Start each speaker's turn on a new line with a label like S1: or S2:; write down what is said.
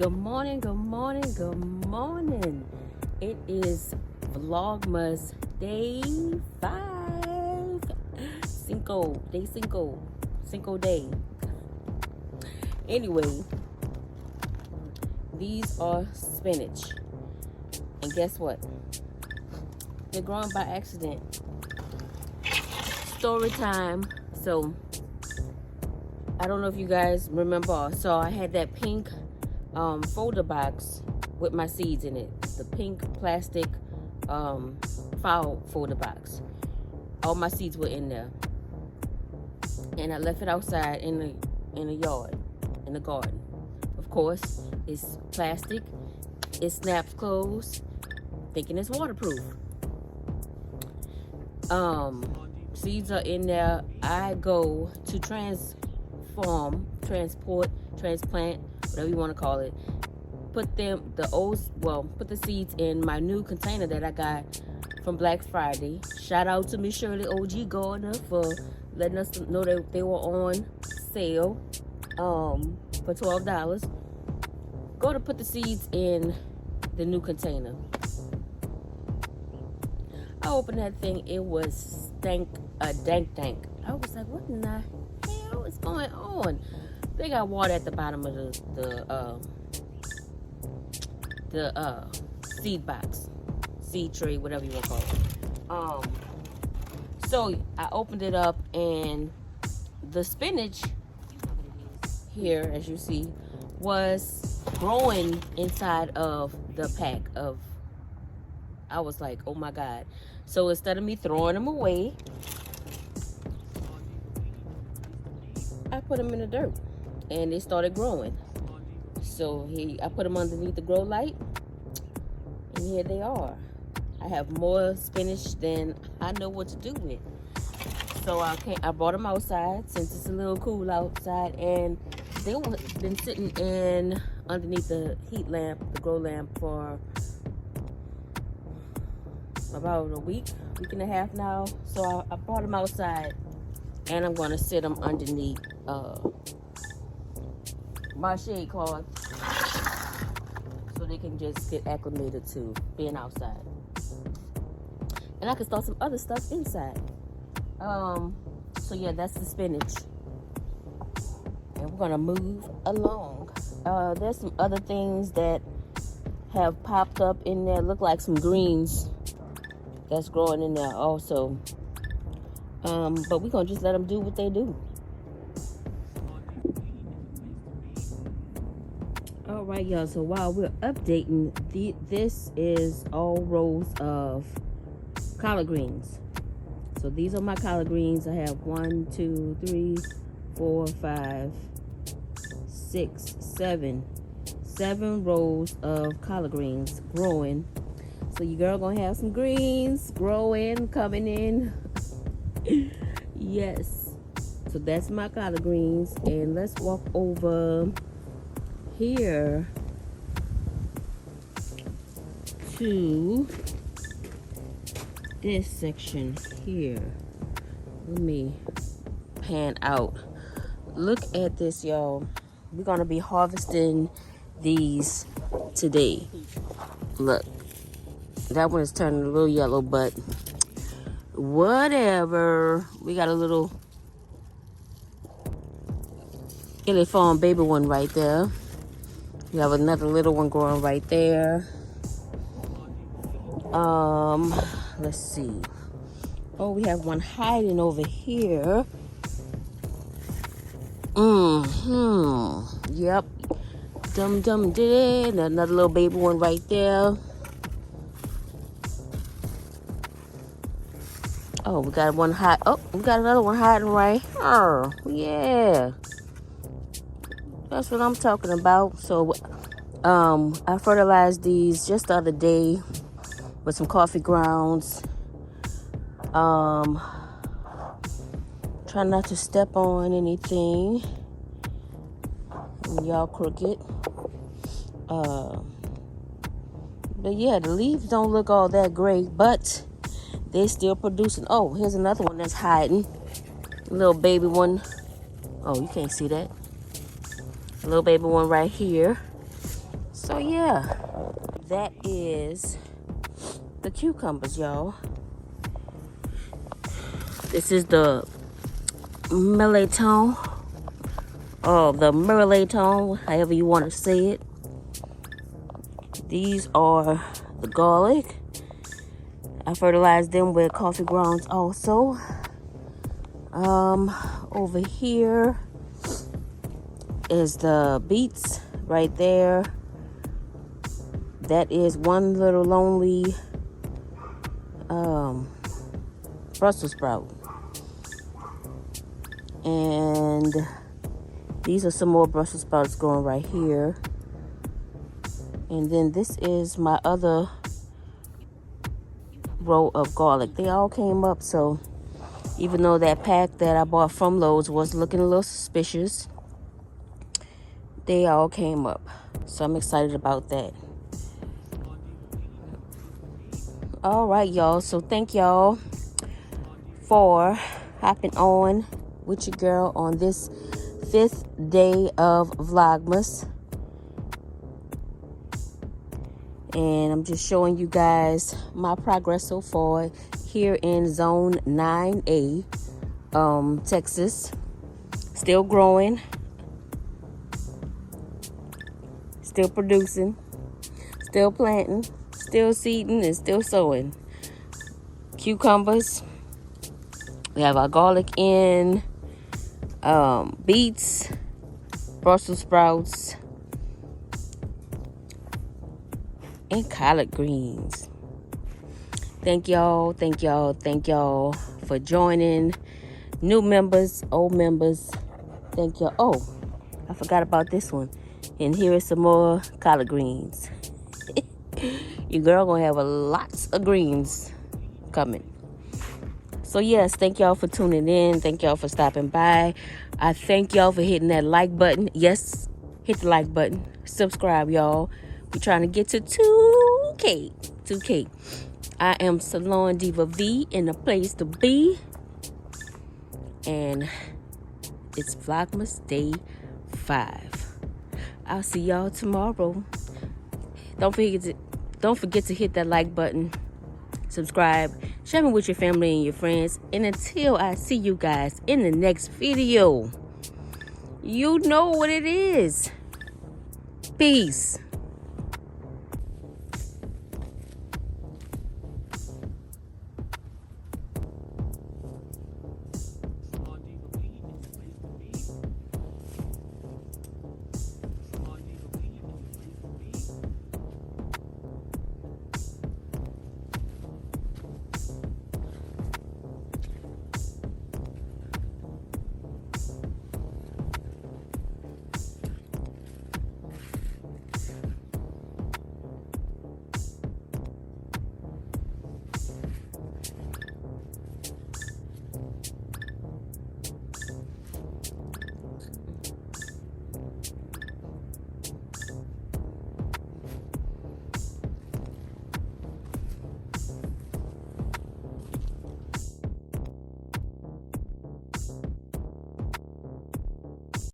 S1: Good morning, good morning, good morning. It is Vlogmas Day 5. Cinco day. Anyway, these are spinach. And guess what? They're growing by accident. Story time. So, I don't know if you guys remember. So I had that pink folder box with my seeds in it. The pink plastic file folder box. All my seeds were in there. And I left it outside in the yard, in the garden. Of course, it's plastic. It snaps closed, thinking it's waterproof. Seeds are in there. I go to transplant, whatever you want to call it. Put the seeds in my new container that I got from Black Friday. Shout out to Miss Shirley OG Gardner for letting us know that they were on sale for $12. Go to put the seeds in the new container. I opened that thing. It was dank. I was like, what in the hell is going on? They got water at the bottom of the seed box, seed tray, whatever you want to call it. So I opened it up, and the spinach here, as you see, was growing inside of the pack of. I was like, oh my God. So instead of me throwing them away, I put them in the dirt, and they started growing. So I put them underneath the grow light, and here they are. I have more spinach than I know what to do with. So I brought them outside since it's a little cool outside, and they been sitting in underneath the heat lamp, the grow lamp, for about a week and a half now. So I brought them outside, and I'm gonna sit them underneath my shade cloth so they can just get acclimated to being outside. And I can start some other stuff inside. So yeah, that's the spinach. And we're gonna move along. There's some other things that have popped up in there. Look like some greens that's growing in there also. But we're gonna just let them do what they do. All right, y'all. So while we're updating, this is all rows of collard greens. So these are my collard greens. I have 1, 2, 3, 4, 5, 6, 7 rows of collard greens growing. So your girl gonna have some greens growing, coming in. Yes. So that's my collard greens. And let's walk over here to this section here. Let me pan out. Look at this, y'all. We're gonna be harvesting these today. Look, that one is turning a little yellow, but whatever. We got a little Illy Farm baby one right there. We have another little one growing right there. Let's see. Oh, we have one hiding over here. Yep. Dum did. Another little baby one right there. Oh, we got one we got another one hiding right here. Yeah. That's what I'm talking about. So, I fertilized these just the other day with some coffee grounds. Try not to step on anything. Y'all crooked. But yeah, the leaves don't look all that great, but they're still producing. Oh, here's another one that's hiding. A little baby one. Oh, you can't see that. A little baby one right here. So yeah, that is the cucumbers, y'all. This is the melatonin, or the merlaton, however you want to say it. These are the garlic. I fertilized them with coffee grounds also. Over here is the beets right there. That is one little lonely Brussels sprout. And these are some more Brussels sprouts growing right here. And then this is my other row of garlic. They all came up, so even though that pack that I bought from Lowe's was looking a little suspicious, they all came up. So I'm excited about that. All right, y'all. So thank y'all for hopping on with your girl on this 5th day of Vlogmas. And I'm just showing you guys my progress so far here in Zone 9A, Texas. Still growing, still producing, still planting, still seeding, and still sowing. Cucumbers. We have our garlic in, beets, Brussels sprouts, and collard greens. Thank y'all for joining. New members, old members, thank y'all. Oh, I forgot about this one. And here is some more collard greens. Your girl gonna have lots of greens coming. So yes, thank y'all for tuning in. Thank y'all for stopping by. I thank y'all for hitting that like button. Yes, hit the like button. Subscribe, y'all. We're trying to get to 2K. I am Salon Diva V, in the place to be. And it's Vlogmas Day 5. I'll see y'all tomorrow. Don't forget to hit that like button. Subscribe. Share me with your family and your friends. And until I see you guys in the next video, you know what it is. Peace.